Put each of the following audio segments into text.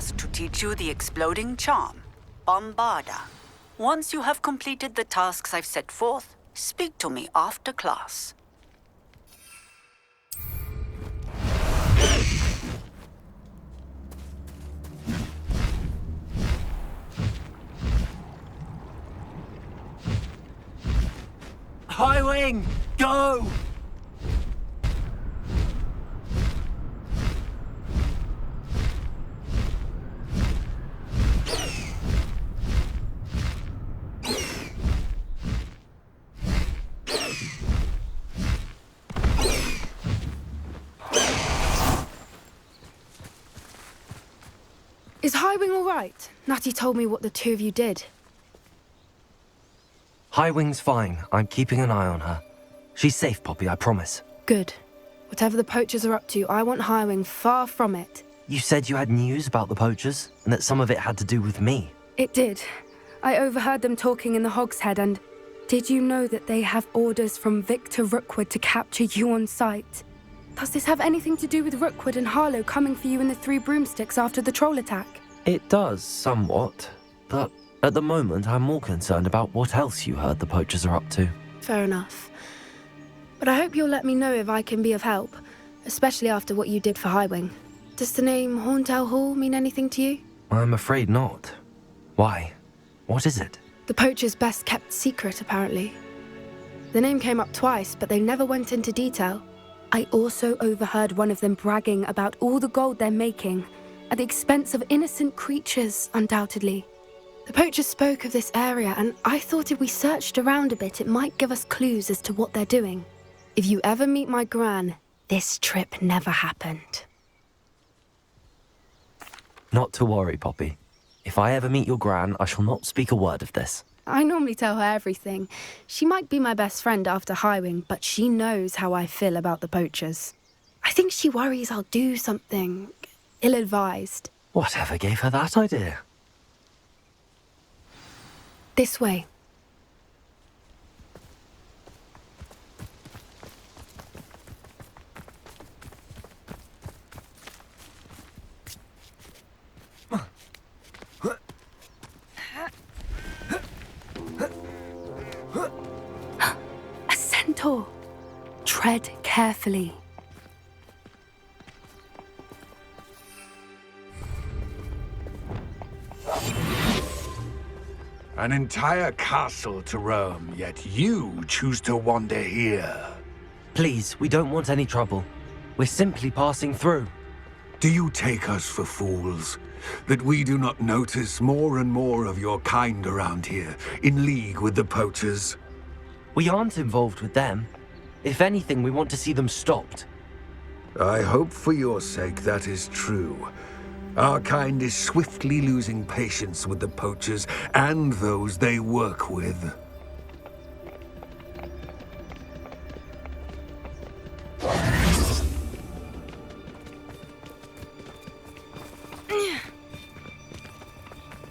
tasked to teach you the exploding charm, Bombarda. Once you have completed the tasks I've set forth, speak to me after class. Highwing, go! Is Highwing all right? Natty told me what the two of you did. Highwing's fine. I'm keeping an eye on her. She's safe, Poppy, I promise. Good. Whatever the poachers are up to, I want Highwing far from it. You said you had news about the poachers, and that some of it had to do with me. It did. I overheard them talking in the Hogshead, and did you know that they have orders from Victor Rookwood to capture you on sight? Does this have anything to do with Rookwood and Harlow coming for you in the Three Broomsticks after the troll attack? It does, somewhat. But at the moment, I'm more concerned about what else you heard the poachers are up to. Fair enough. But I hope you'll let me know if I can be of help, especially after what you did for Highwing. Does the name Horntail Hall mean anything to you? I'm afraid not. Why? What is it? The poachers' best kept secret, apparently. The name came up twice, but they never went into detail. I also overheard one of them bragging about all the gold they're making, at the expense of innocent creatures, undoubtedly. The poachers spoke of this area, and I thought if we searched around a bit, it might give us clues as to what they're doing. If you ever meet my gran, this trip never happened. Not to worry, Poppy. If I ever meet your gran, I shall not speak a word of this. I normally tell her everything. She might be my best friend after Highwing, but she knows how I feel about the poachers. I think she worries I'll do something ill-advised. Whatever gave her that idea? This way. A centaur. Tread carefully. An entire castle to roam, yet you choose to wander here. Please, we don't want any trouble. We're simply passing through. Do you take us for fools? That we do not notice more and more of your kind around here, in league with the poachers? We aren't involved with them. If anything, we want to see them stopped. I hope for your sake that is true. Our kind is swiftly losing patience with the poachers and those they work with.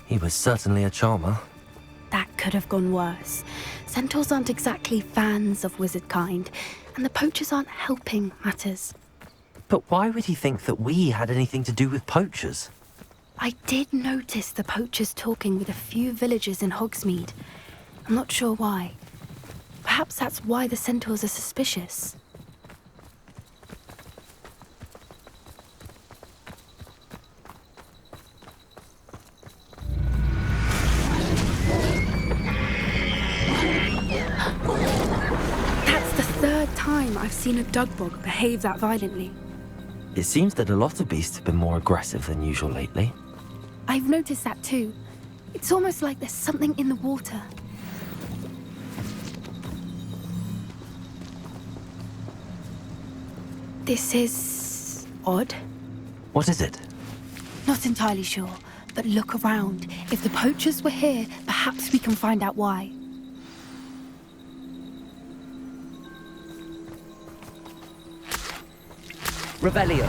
He was certainly a charmer. That could have gone worse. Centaurs aren't exactly fans of wizard kind, and the poachers aren't helping matters. But why would he think that we had anything to do with poachers? I did notice the poachers talking with a few villagers in Hogsmeade. I'm not sure why. Perhaps that's why the centaurs are suspicious. That's the third time I've seen a dugbog behave that violently. It seems that a lot of beasts have been more aggressive than usual lately. I've noticed that too. It's almost like there's something in the water. This is odd. What is it? Not entirely sure, but look around. If the poachers were here, perhaps we can find out why. Revelio.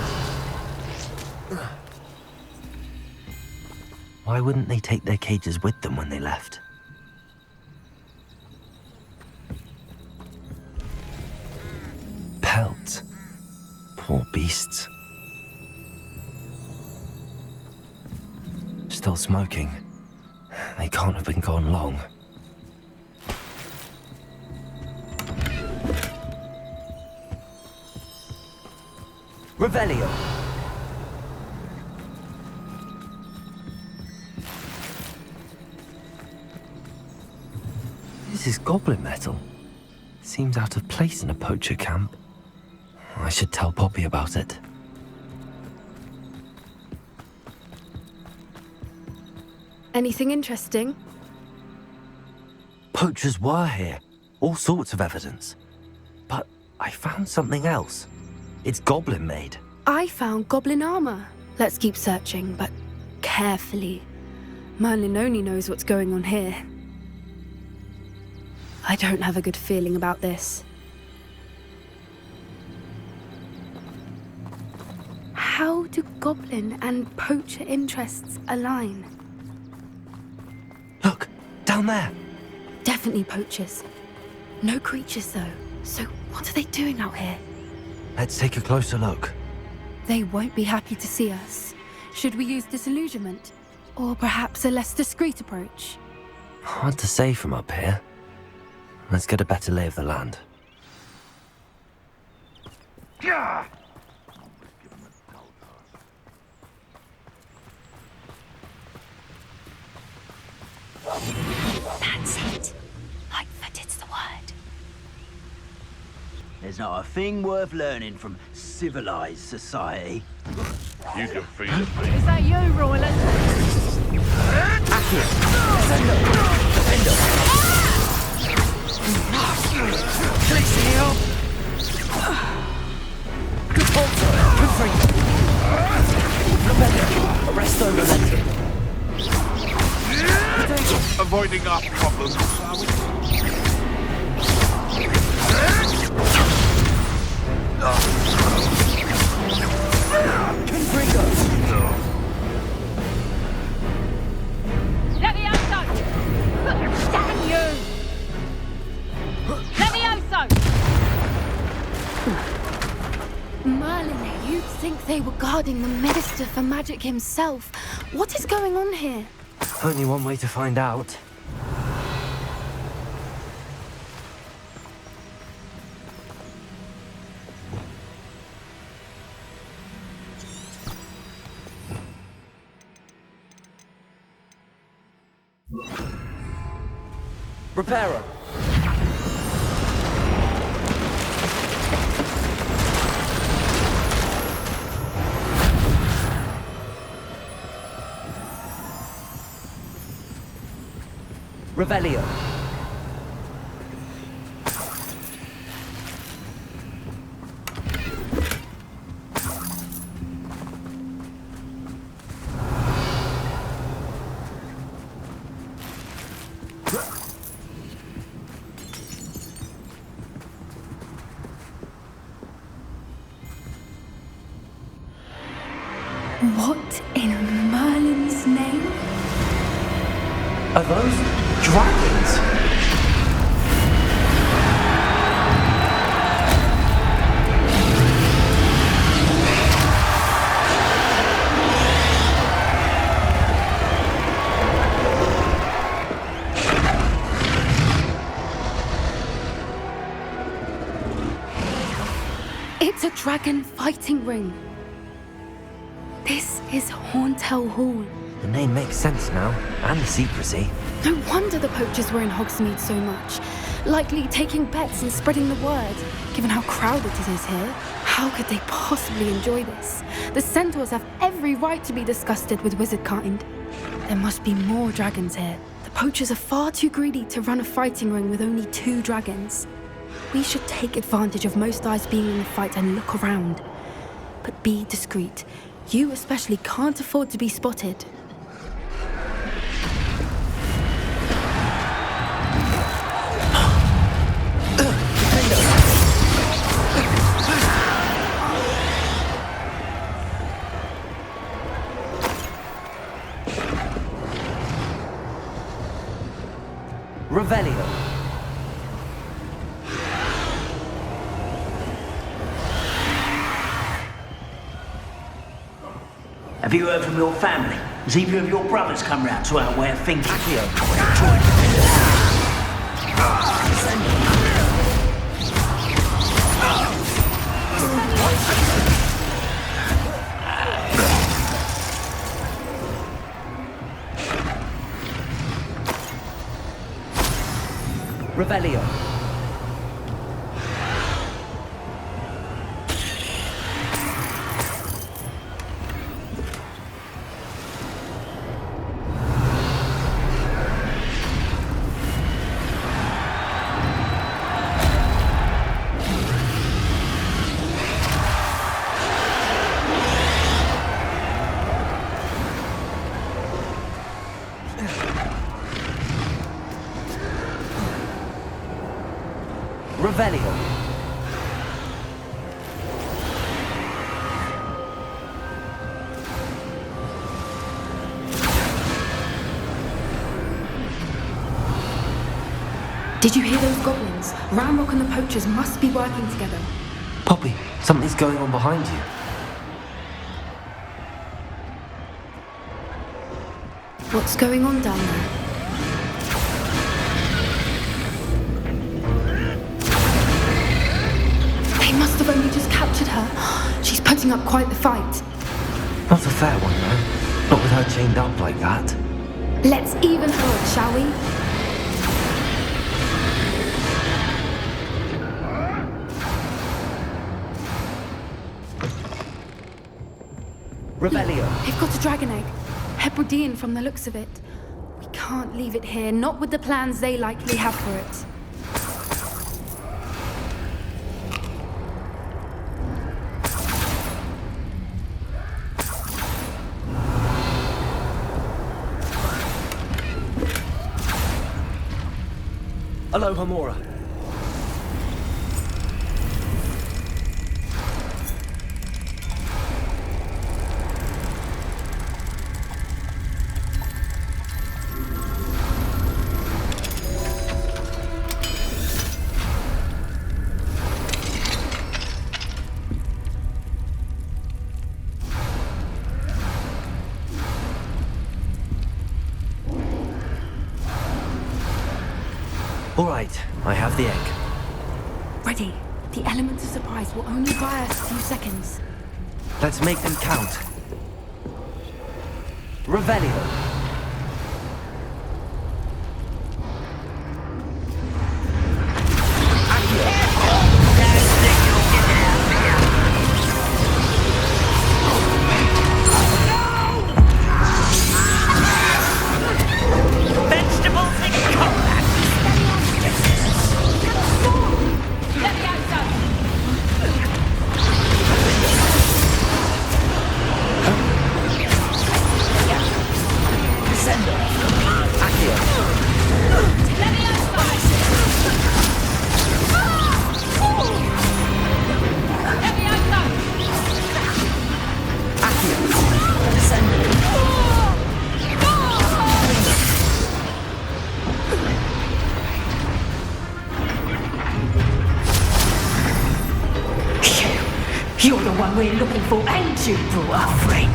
Why wouldn't they take their cages with them when they left? Pelt. Poor beasts. still smoking. They can't have been gone long. Revelio! This is goblin metal. Seems out of place in a poacher camp. I should tell Poppy about it. Anything interesting? Poachers were here. All sorts of evidence. But I found something else. It's goblin made. I found goblin armor. Let's keep searching, but carefully. Merlin only knows what's going on here. I don't have a good feeling about this. How do goblin and poacher interests align? Look, down there. Definitely poachers. No creatures, though. So what are they doing out here? Let's take a closer look. They won't be happy to see us. Should we use disillusionment? Or perhaps a less discreet approach? Hard to say from up here. Let's get a better lay of the land. That's it. Lightfooted's the word. There's not a thing worth learning from civilized society. You can feel it, mate. Is that you, Royland? Good hold, sir. Good free. Rebecca, arrest over momentum. Avoiding our problems, are we? Confringo. Levioso! Damn you! Levioso! Merlin, you'd think they were guarding the Minister for Magic himself. What is going on here? Only one way to find out. Reparo. Revelio. What in Merlin's name? Are those dragons? It's a dragon fighting ring. This is Hauntel Hall. The name makes sense now, and the secrecy. No wonder the poachers were in Hogsmeade so much. Likely taking bets and spreading the word. Given how crowded it is here, how could they possibly enjoy this? The centaurs have every right to be disgusted with wizard kind. There must be more dragons here. The poachers are far too greedy to run a fighting ring with only 2 dragons. We should take advantage of most eyes being in the fight and look around. But be discreet. You especially can't afford to be spotted. Revelio. Have you heard from your family? Has either of your brothers come round to our way of thinking? Revelio. Revelio. Did you hear those goblins? Ramrock and the poachers must be working together. Poppy, something's going on behind you. What's going on down there? They must have only just captured her. She's putting up quite the fight. Not a fair one, though. Not with her chained up like that. Let's even her up, shall we? Revelio. They've got a dragon egg. Hebridean from the looks of it. We can't leave it here, not with the plans they likely have for it. Aloha Mora. All right, I have the egg. Ready. The element of surprise will only buy us a few seconds. Let's make them count. Revelio. You're the one we're looking for, ain't you, our friend?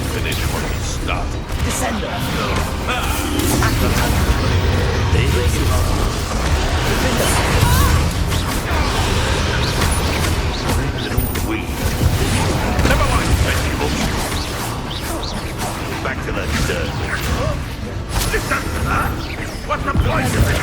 Finish what he started. Descender. Little weed. Never mind, vegetables. Back to the dirt. Listen to that. What's the point of this?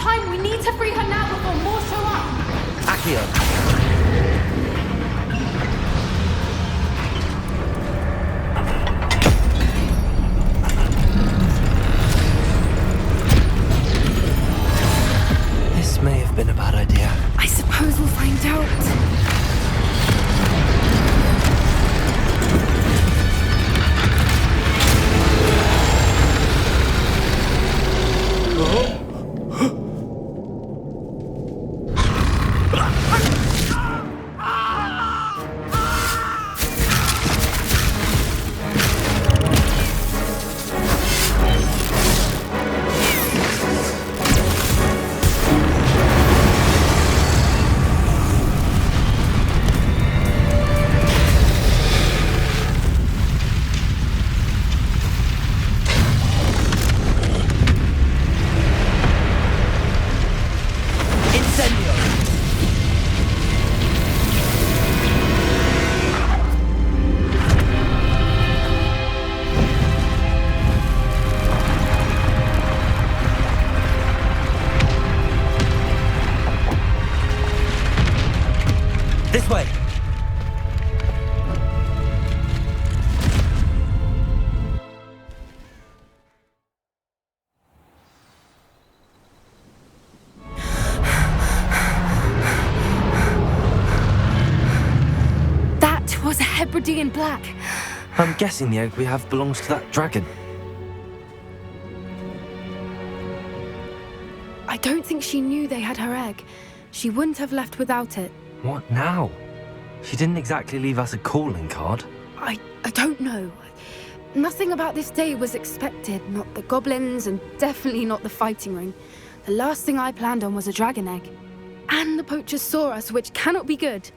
time. We need to free her now before more show up. Accio! This may have been a bad idea. I suppose we'll find out. This way! That was a Hebridean black. I'm guessing the egg we have belongs to that dragon. I don't think she knew they had her egg. She wouldn't have left without it. What now? She didn't exactly leave us a calling card. I don't know. Nothing about this day was expected. Not the goblins, and definitely not the fighting ring. The last thing I planned on was a dragon egg. And the poachers saw us, which cannot be good.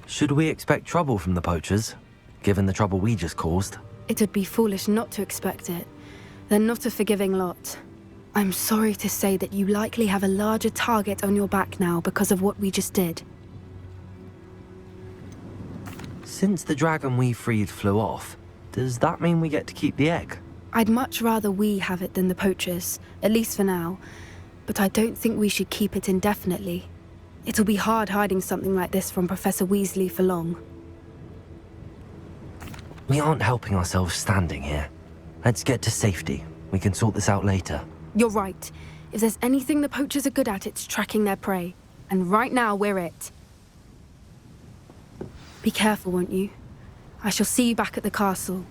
Should we expect trouble from the poachers, given the trouble we just caused? It would be foolish not to expect it. They're not a forgiving lot. I'm sorry to say that you likely have a larger target on your back now because of what we just did. Since the dragon we freed flew off, does that mean we get to keep the egg? I'd much rather we have it than the poachers, at least for now. But I don't think we should keep it indefinitely. It'll be hard hiding something like this from Professor Weasley for long. We aren't helping ourselves standing here. Let's get to safety. We can sort this out later. You're right. If there's anything the poachers are good at, it's tracking their prey. And right now, we're it. Be careful, won't you? I shall see you back at the castle.